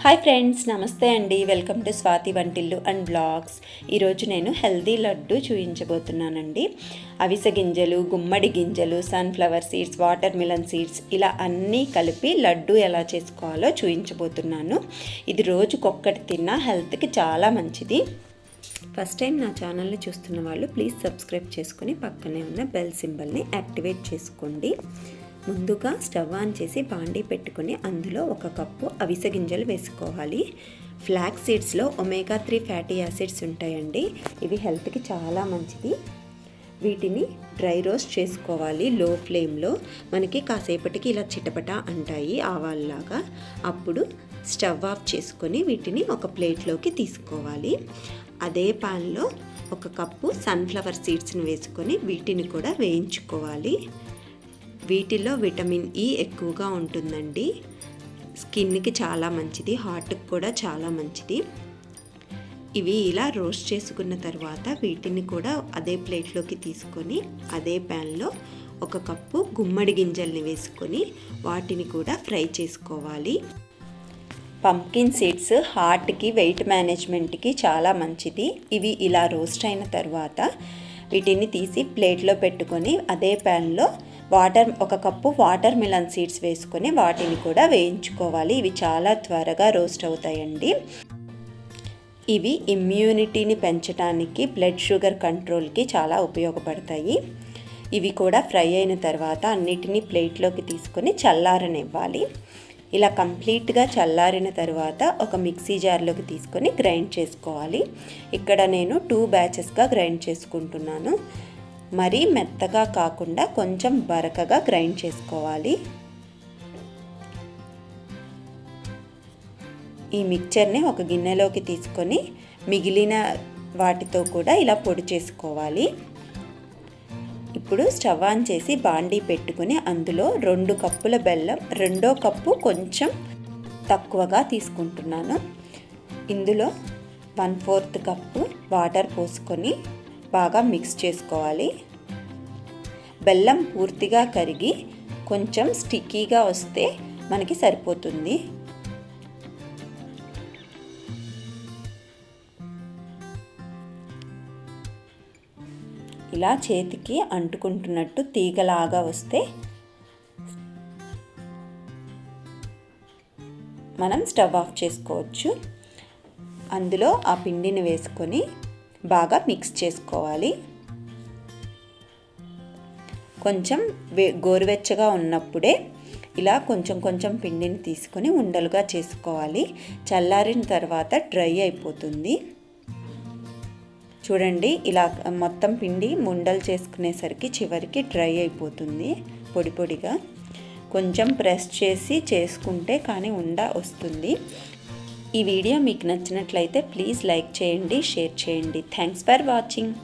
Hi friends, నమస్తే అండి. Welcome to Swathi వంటిల్లు అండ్ బ్లాగ్స్. ఈరోజు నేను హెల్దీ లడ్డు చూపించబోతున్నానండి. అవిసె గింజలు, గుమ్మడి గింజలు, sunflower seeds, water melon seeds ఇలా అన్నీ కలిపి లడ్డు ఎలా చేసుకోవాలో చూపించబోతున్నాను. ఇది రోజుకొక్కటి తిన్నా హెల్త్కి చాలా మంచిది. ఫస్ట్ టైం నా ఛానల్ని చూస్తున్న వాళ్ళు ప్లీజ్ సబ్స్క్రైబ్ చేసుకుని పక్కనే ఉన్న బెల్ సింబల్ని యాక్టివేట్ చేసుకోండి. ముందుగా స్టవ్ ఆన్ చేసి బాండీ పెట్టుకుని అందులో 1 కప్పు అవిసె గింజలు వేసుకోవాలి. ఫ్లాక్స్ సీడ్స్లో ఒమేగా 3 ఫ్యాటీ యాసిడ్స్ ఉంటాయండి. ఇవి హెల్త్కి చాలా మంచిది. వీటిని డ్రై రోస్ట్ చేసుకోవాలి లో ఫ్లేమ్లో. మనకి కాసేపటికి ఇలా చిటపట అంటాయి ఆవాల్లాగా. అప్పుడు స్టవ్ ఆఫ్ చేసుకొని వీటిని ఒక ప్లేట్లోకి తీసుకోవాలి. అదే పాన్లో 1 కప్పు సన్ఫ్లవర్ సీడ్స్ని వేసుకొని వీటిని కూడా వేయించుకోవాలి. వీటిలో విటమిన్ ఈ ఎక్కువగా ఉంటుందండి. స్కిన్కి చాలా మంచిది, హార్ట్కి కూడా చాలా మంచిది. ఇవి ఇలా రోస్ట్ చేసుకున్న తర్వాత వీటిని కూడా అదే ప్లేట్లోకి తీసుకొని అదే ప్యాన్లో 1 కప్పు గుమ్మడి గింజల్ని వేసుకొని వాటిని కూడా ఫ్రై చేసుకోవాలి. పంప్కిన్ సీడ్స్ హార్ట్కి, వెయిట్ మేనేజ్మెంట్కి చాలా మంచిది. ఇవి ఇలా రోస్ట్ అయిన తర్వాత వీటిని తీసి ప్లేట్లో పెట్టుకొని అదే ప్యాన్లో 1 కప్పు వాటర్ మిలన్ సీడ్స్ వేసుకొని వాటిని కూడా వేయించుకోవాలి. ఇవి చాలా త్వరగా రోస్ట్ అవుతాయండి. ఇవి ఇమ్యూనిటీని పెంచడానికి, బ్లడ్ షుగర్ కంట్రోల్కి చాలా ఉపయోగపడతాయి. ఇవి కూడా ఫ్రై అయిన తర్వాత అన్నిటినీ ప్లేట్లోకి తీసుకొని చల్లారనివ్వాలి. ఇలా కంప్లీట్గా చల్లారిన తర్వాత ఒక మిక్సీ జార్లోకి తీసుకొని గ్రైండ్ చేసుకోవాలి. ఇక్కడ నేను 2 బ్యాచెస్గా గ్రైండ్ చేసుకుంటున్నాను. మరీ మెత్తగా కాకుండా కొంచెం బరకగా గ్రైండ్ చేసుకోవాలి. ఈ మిక్చర్ని ఒక గిన్నెలోకి తీసుకొని మిగిలిన వాటితో కూడా ఇలా పొడి చేసుకోవాలి. ఇప్పుడు స్టవ్ ఆన్ చేసి బాండీ పెట్టుకుని అందులో 2 కప్పుల బెల్లం, 2వ కప్పు కొంచెం తక్కువగా తీసుకుంటున్నాను. ఇందులో 1/4 కప్పు వాటర్ పోసుకొని బాగా మిక్స్ చేసుకోవాలి. బెల్లం పూర్తిగా కరిగి కొంచెం స్టిక్కీగా వస్తే మనకి సరిపోతుంది. ఇలా చేతికి అంటుకుంటున్నట్టు తీగలాగా వస్తే మనం స్టవ్ ఆఫ్ చేసుకోవచ్చు. అందులో ఆ పిండిని వేసుకొని బాగా మిక్స్ చేసుకోవాలి. కొంచెం గోరువెచ్చగా ఉన్నప్పుడే ఇలా కొంచెం కొంచెం పిండిని తీసుకొని ఉండలుగా చేసుకోవాలి. చల్లారిన తర్వాత డ్రై అయిపోతుంది. చూడండి, ఇలా మొత్తం పిండి ఉండలు చేసుకునేసరికి చివరికి డ్రై అయిపోతుంది పొడి పొడిగా. కొంచెం ప్రెస్ చేసి చేసుకుంటే కానీ ఉండ వస్తుంది. ఈ వీడియో మీకు నచ్చినట్లయితే ప్లీజ్ లైక్ చేయండి, షేర్ చేయండి. Thanks for watching.